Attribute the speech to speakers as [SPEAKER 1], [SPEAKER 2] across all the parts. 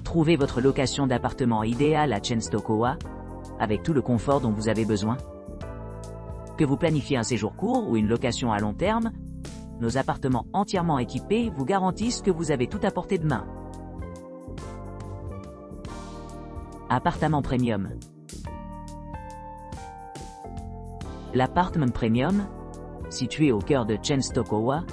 [SPEAKER 1] Trouvez votre location d'appartement idéale à Częstochowa, avec tout le confort dont vous avez besoin. Que vous planifiez un séjour court ou une location à long terme, nos appartements entièrement équipés vous garantissent que vous avez tout à portée de main. Appartement Premium. L'appartement Premium, situé au cœur de Częstochowa,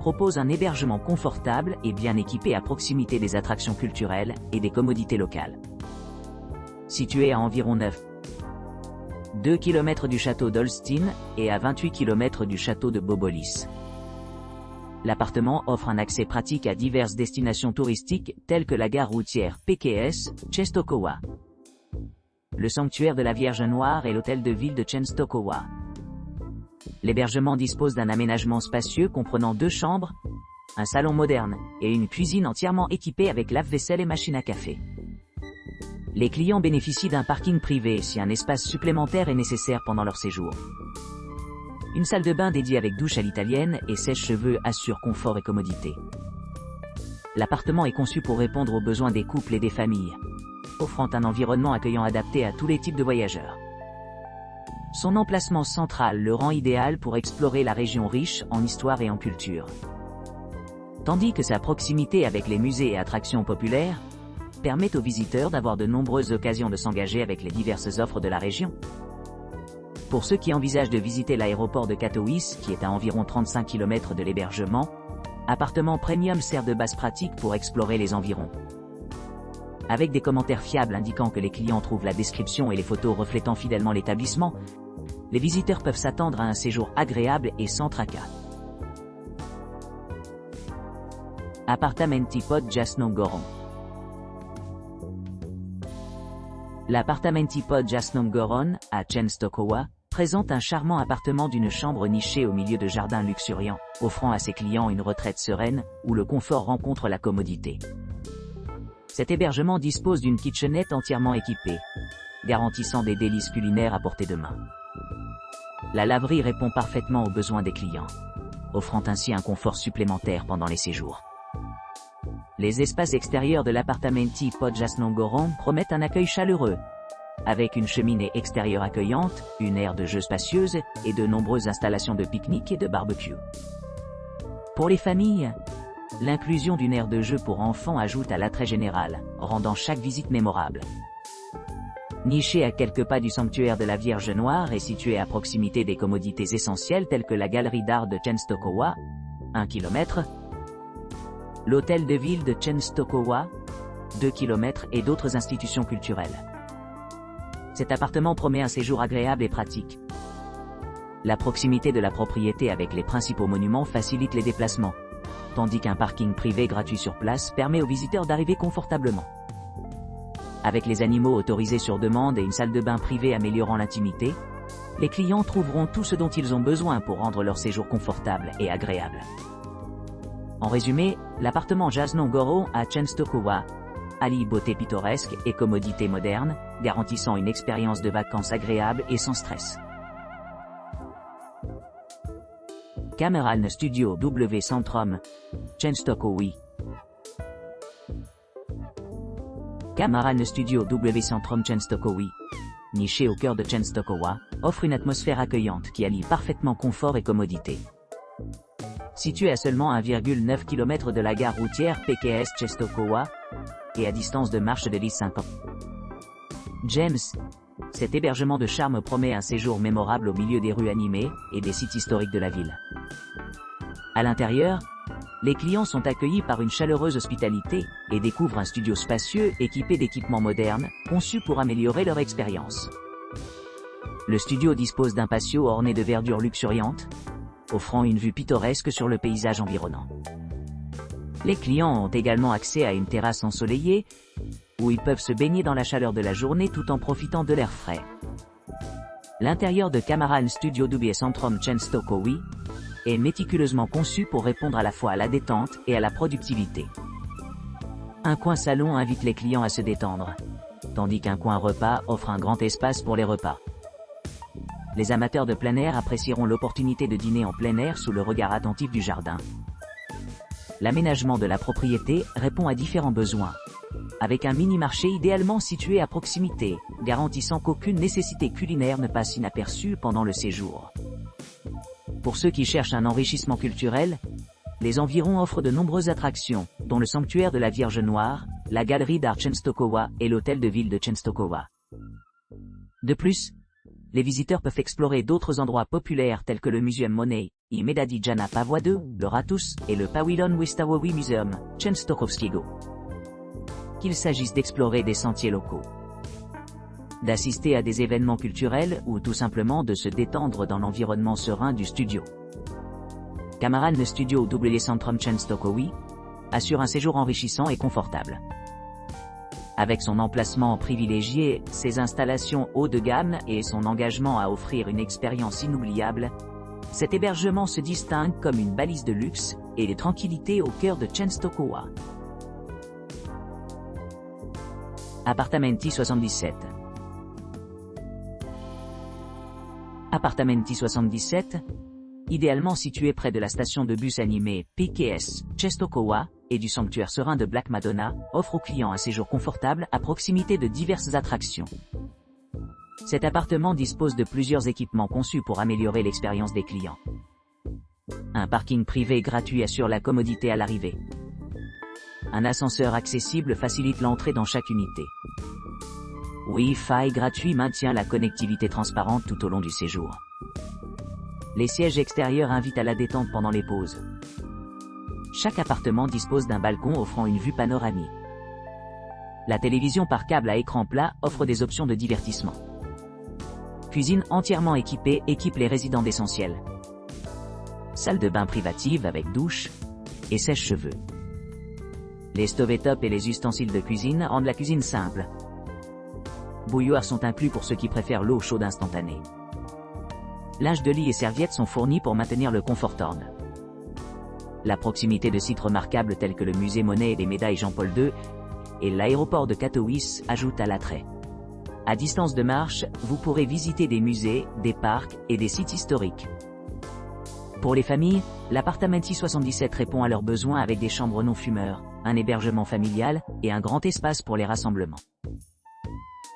[SPEAKER 1] propose un hébergement confortable et bien équipé à proximité des attractions culturelles et des commodités locales. Situé à environ 2 km du château d'Olsztyn et à 28 km du château de Bobolis. L'appartement offre un accès pratique à diverses destinations touristiques telles que la gare routière PKS Częstochowa, le sanctuaire de la Vierge Noire et l'hôtel de ville de Częstochowa. L'hébergement dispose d'un aménagement spacieux comprenant 2 chambres, un salon moderne et une cuisine entièrement équipée avec lave-vaisselle et machine à café. Les clients bénéficient d'un parking privé si un espace supplémentaire est nécessaire pendant leur séjour. Une salle de bain dédiée avec douche à l'italienne et sèche-cheveux assure confort et commodité. L'appartement est conçu pour répondre aux besoins des couples et des familles, offrant un environnement accueillant adapté à tous les types de voyageurs. Son emplacement central le rend idéal pour explorer la région riche en histoire et en culture. Tandis que sa proximité avec les musées et attractions populaires permet aux visiteurs d'avoir de nombreuses occasions de s'engager avec les diverses offres de la région. Pour ceux qui envisagent de visiter l'aéroport de Katowice, qui est à environ 35 km de l'hébergement, Appartement Premium sert de base pratique pour explorer les environs. Avec des commentaires fiables indiquant que les clients trouvent la description et les photos reflétant fidèlement l'établissement, les visiteurs peuvent s'attendre à un séjour agréable et sans tracas. Appartamenti pod Jasno Goron. L'appartamenti pod Jasno Goron, à Częstochowa, présente un charmant appartement d'une chambre nichée au milieu de jardins luxuriants, offrant à ses clients une retraite sereine, où le confort rencontre la commodité. Cet hébergement dispose d'une kitchenette entièrement équipée, garantissant des délices culinaires à portée de main. La laverie répond parfaitement aux besoins des clients, offrant ainsi un confort supplémentaire pendant les séjours. Les espaces extérieurs de l'appartamenti pod Jasno Goron promettent un accueil chaleureux, avec une cheminée extérieure accueillante, une aire de jeu spacieuse et de nombreuses installations de pique-nique et de barbecue. Pour les familles, l'inclusion d'une aire de jeu pour enfants ajoute à l'attrait général, rendant chaque visite mémorable. Niché à quelques pas du sanctuaire de la Vierge Noire et situé à proximité des commodités essentielles telles que la galerie d'art de Częstochowa, 1 km, l'hôtel de ville de Częstochowa, 2 km et d'autres institutions culturelles. Cet appartement promet un séjour agréable et pratique. La proximité de la propriété avec les principaux monuments facilite les déplacements, tandis qu'un parking privé gratuit sur place permet aux visiteurs d'arriver confortablement. Avec les animaux autorisés sur demande et une salle de bain privée améliorant l'intimité, les clients trouveront tout ce dont ils ont besoin pour rendre leur séjour confortable et agréable. En résumé, l'appartement Jasno Goron à Częstochowa allie beauté pittoresque et commodité moderne, garantissant une expérience de vacances agréable et sans stress. Kameralne Studio W Centrum, Częstochowa. Kameralne Studio W Centrum Częstochowa, niché au cœur de Częstochowa, offre une atmosphère accueillante qui allie parfaitement confort et commodité. Situé à seulement 1,9 km de la gare routière PKS Częstochowa, et à distance de marche de l'I50. James, cet hébergement de charme promet un séjour mémorable au milieu des rues animées et des sites historiques de la ville. À l'intérieur, les clients sont accueillis par une chaleureuse hospitalité et découvrent un studio spacieux équipé d'équipements modernes, conçus pour améliorer leur expérience. Le studio dispose d'un patio orné de verdure luxuriante, offrant une vue pittoresque sur le paysage environnant. Les clients ont également accès à une terrasse ensoleillée, où ils peuvent se baigner dans la chaleur de la journée tout en profitant de l'air frais. L'intérieur de Kameralne Studio W Centrum Częstochowa est méticuleusement conçu pour répondre à la fois à la détente et à la productivité. Un coin salon invite les clients à se détendre, tandis qu'un coin repas offre un grand espace pour les repas. Les amateurs de plein air apprécieront l'opportunité de dîner en plein air sous le regard attentif du jardin. L'aménagement de la propriété répond à différents besoins, avec un mini-marché idéalement situé à proximité, garantissant qu'aucune nécessité culinaire ne passe inaperçue pendant le séjour. Pour ceux qui cherchent un enrichissement culturel, les environs offrent de nombreuses attractions, dont le sanctuaire de la Vierge Noire, la galerie d'art Częstochowa et l'hôtel de ville de Częstochowa. De plus, les visiteurs peuvent explorer d'autres endroits populaires tels que le Muzeum Monet i Medadi Jana Pawła II, le Ratus et le Pawilon Wystawowy Museum, Częstochowskiego. Qu'il s'agisse d'explorer des sentiers locaux, d'assister à des événements culturels ou tout simplement de se détendre dans l'environnement serein du studio. Kameralne Studio W Centrum Częstochowy assure un séjour enrichissant et confortable. Avec son emplacement privilégié, ses installations haut de gamme et son engagement à offrir une expérience inoubliable, cet hébergement se distingue comme une balise de luxe et de tranquillité au cœur de Częstochowa. Appartamenti 77. Appartamenti 77, idéalement situé près de la station de bus animée PKS Częstochowa et du sanctuaire serein de Black Madonna, offre aux clients un séjour confortable à proximité de diverses attractions. Cet appartement dispose de plusieurs équipements conçus pour améliorer l'expérience des clients. Un parking privé gratuit assure la commodité à l'arrivée. Un ascenseur accessible facilite l'entrée dans chaque unité. Wi-Fi gratuit maintient la connectivité transparente tout au long du séjour. Les sièges extérieurs invitent à la détente pendant les pauses. Chaque appartement dispose d'un balcon offrant une vue panoramique. La télévision par câble à écran plat offre des options de divertissement. Cuisine entièrement équipée équipe les résidents d'essentiel. Salle de bain privative avec douche et sèche-cheveux. Les stovetop et les ustensiles de cuisine rendent la cuisine simple. Bouilloires sont inclus pour ceux qui préfèrent l'eau chaude instantanée. Linge de lit et serviettes sont fournis pour maintenir le confort torne. La proximité de sites remarquables tels que le musée Monet et des médailles Jean-Paul II et l'aéroport de Katowice ajoute à l'attrait. À distance de marche, vous pourrez visiter des musées, des parcs et des sites historiques. Pour les familles, l'Appartamenti 77 répond à leurs besoins avec des chambres non fumeurs, un hébergement familial et un grand espace pour les rassemblements.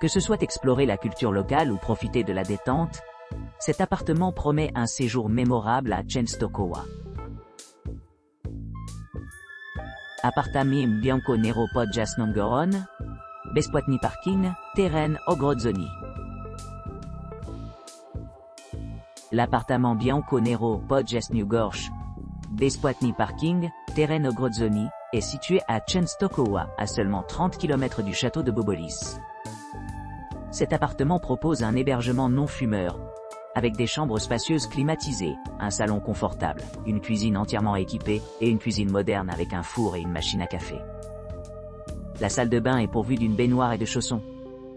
[SPEAKER 1] Que ce soit explorer la culture locale ou profiter de la détente, cet appartement promet un séjour mémorable à Częstochowa. Appartament bianco nero pod jasnongoron, bezpłatny parking, teren ogrodzony. L'appartement bianco nero pod jasnogorsz, bezpłatny parking, teren ogrodzony, est situé à Częstochowa, à seulement 30 km du château de Bobolis. Cet appartement propose un hébergement non fumeur, avec des chambres spacieuses climatisées, un salon confortable, une cuisine entièrement équipée et une cuisine moderne avec un four et une machine à café. La salle de bain est pourvue d'une baignoire et de chaussons,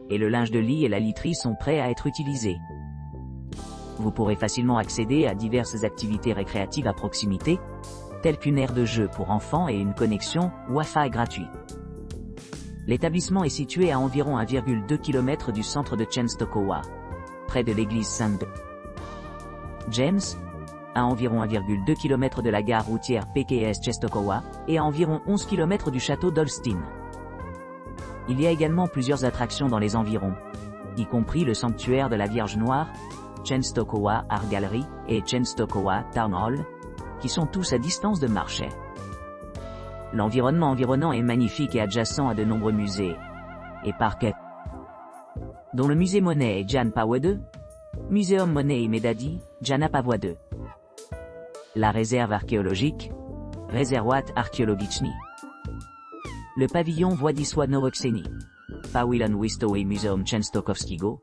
[SPEAKER 1] et le linge de lit et la literie sont prêts à être utilisés. Vous pourrez facilement accéder à diverses activités récréatives à proximité, telles qu'une aire de jeu pour enfants et une connexion Wi-Fi gratuite. L'établissement est situé à environ 1,2 km du centre de Częstochowa, près de l'église Saint-James, à environ 1,2 km de la gare routière PKS Częstochowa, et à environ 11 km du château d'Olsztyn. Il y a également plusieurs attractions dans les environs, y compris le sanctuaire de la Vierge Noire, Częstochowa Art Gallery et Częstochowa Town Hall, qui sont tous à distance de marche. L'environnement environnant est magnifique et adjacent à de nombreux musées et parcs, dont le musée Monet et Jan Pawła II, Muzeum Monet i Medadi, Jana Pawła II. La réserve archéologique, Rezerwat Archeologiczny. Le pavillon Władysław Nowoczesny, Pawilon Wystawowy Muzeum Częstochowskiego.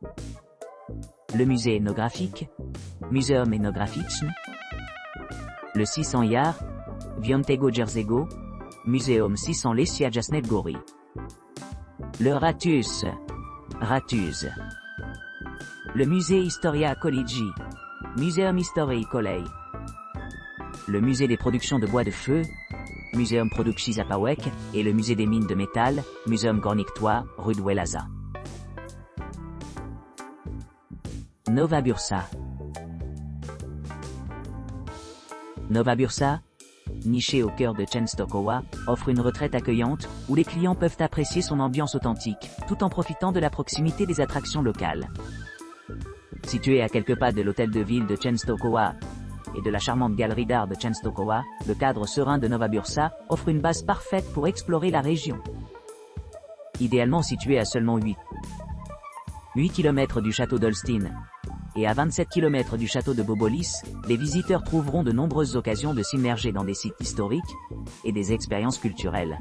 [SPEAKER 1] Le musée ethnographique, Muzeum Etnograficzny. Le 600 Jar, Wiątego Jerzego, Muzeum 600 Lesia Jasnej Góry. Le Ratus, le musée Historia Collegi, Muzeum Historii Kolei. Le musée des productions de bois de feu, Muzeum Produkcji Zapałek, et le musée des mines de métal, Muzeum Górnictwa, rue de Welaza. Nowa Bursa. Nowa Bursa, niché au cœur de Częstochowa, offre une retraite accueillante, où les clients peuvent apprécier son ambiance authentique, tout en profitant de la proximité des attractions locales. Situé à quelques pas de l'hôtel de ville de Częstochowa et de la charmante galerie d'art de Częstochowa, le cadre serein de Nowa Bursa offre une base parfaite pour explorer la région. Idéalement situé à seulement 8 km du château d'Olsztyn et à 27 km du château de Bobolis, les visiteurs trouveront de nombreuses occasions de s'immerger dans des sites historiques et des expériences culturelles.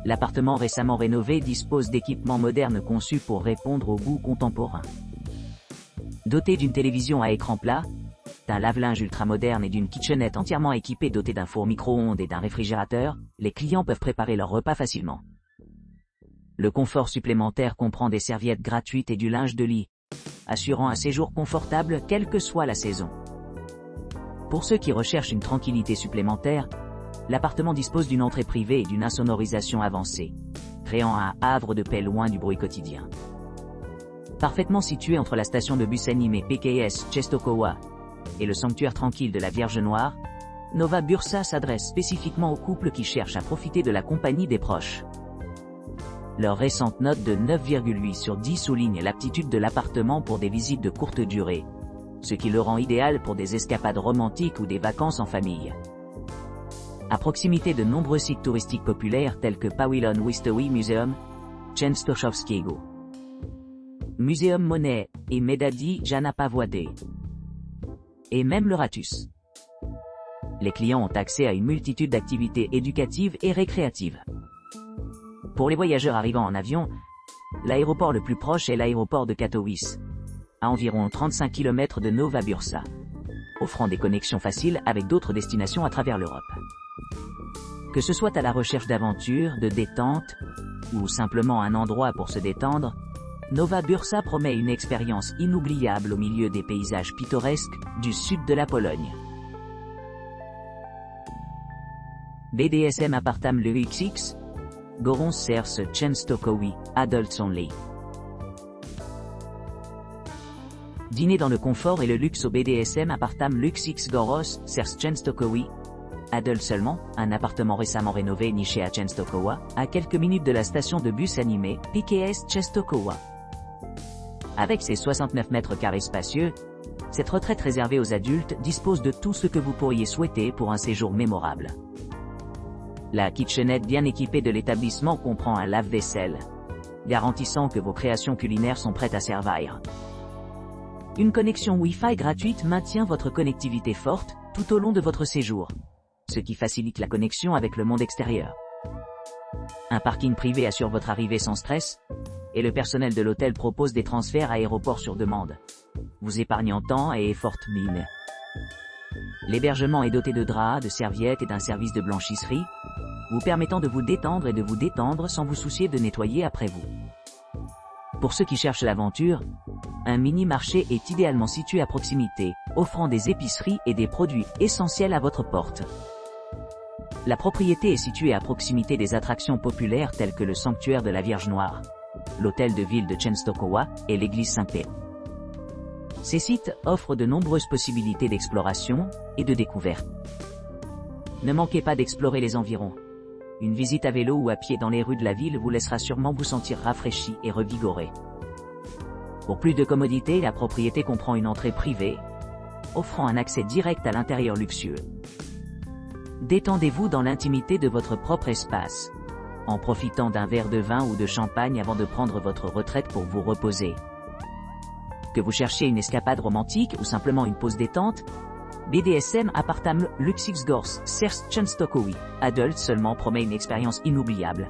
[SPEAKER 1] L'appartement récemment rénové dispose d'équipements modernes conçus pour répondre aux goûts contemporains. Doté d'une télévision à écran plat, d'un lave-linge ultramoderne et d'une kitchenette entièrement équipée dotée d'un four micro-ondes et d'un réfrigérateur, les clients peuvent préparer leur repas facilement. Le confort supplémentaire comprend des serviettes gratuites et du linge de lit, assurant un séjour confortable quelle que soit la saison. Pour ceux qui recherchent une tranquillité supplémentaire, l'appartement dispose d'une entrée privée et d'une insonorisation avancée, créant un havre de paix loin du bruit quotidien. Parfaitement situé entre la station de bus animée PKS Częstochowa et le sanctuaire tranquille de la Vierge Noire, Nowa Bursa s'adresse spécifiquement aux couples qui cherchent à profiter de la compagnie des proches. Leur récente note de 9,8 sur 10 souligne l'aptitude de l'appartement pour des visites de courte durée, ce qui le rend idéal pour des escapades romantiques ou des vacances en famille. À proximité de nombreux sites touristiques populaires tels que Pawilon Wistowy Museum, Częstochowskiego Museum Monet et Medadi Jana Pawłady, et même le Ratus. Les clients ont accès à une multitude d'activités éducatives et récréatives. Pour les voyageurs arrivant en avion, l'aéroport le plus proche est l'aéroport de Katowice, à environ 35 km de Nowa Bursa, offrant des connexions faciles avec d'autres destinations à travers l'Europe. Que ce soit à la recherche d'aventures, de détente, ou simplement un endroit pour se détendre, Nowa Bursa promet une expérience inoubliable au milieu des paysages pittoresques du sud de la Pologne. BDSM Apartam LUXX Gorąc Serce Częstochowy, Adults Only. Dîner dans le confort et le luxe au BDSM Apartam LUXX Gorąc Serce Częstochowy, Adults seulement, un appartement récemment rénové niché à Częstochowa, à quelques minutes de la station de bus animée PKS Częstochowa. Avec ses 69 mètres carrés spacieux, cette retraite réservée aux adultes dispose de tout ce que vous pourriez souhaiter pour un séjour mémorable. La kitchenette bien équipée de l'établissement comprend un lave-vaisselle, garantissant que vos créations culinaires sont prêtes à servir. Une connexion Wi-Fi gratuite maintient votre connectivité forte tout au long de votre séjour, ce qui facilite la connexion avec le monde extérieur. Un parking privé assure votre arrivée sans stress, et le personnel de l'hôtel propose des transferts aéroport sur demande, vous épargnant temps et effort mine. L'hébergement est doté de draps, de serviettes et d'un service de blanchisserie, vous permettant de vous détendre et de vous détendre sans vous soucier de nettoyer après vous. Pour ceux qui cherchent l'aventure, un mini-marché est idéalement situé à proximité, offrant des épiceries et des produits essentiels à votre porte. La propriété est située à proximité des attractions populaires telles que le sanctuaire de la Vierge Noire, l'hôtel de ville de Częstochowa et l'église Saint-Pé. Ces sites offrent de nombreuses possibilités d'exploration et de découverte. Ne manquez pas d'explorer les environs. Une visite à vélo ou à pied dans les rues de la ville vous laissera sûrement vous sentir rafraîchi et revigoré. Pour plus de commodité, la propriété comprend une entrée privée, offrant un accès direct à l'intérieur luxueux. Détendez-vous dans l'intimité de votre propre espace, en profitant d'un verre de vin ou de champagne avant de prendre votre retraite pour vous reposer. Que vous cherchiez une escapade romantique ou simplement une pause détente, BDSM Apartam LUXX Gorąc Serce Częstochowy, Adults seulement promet une expérience inoubliable.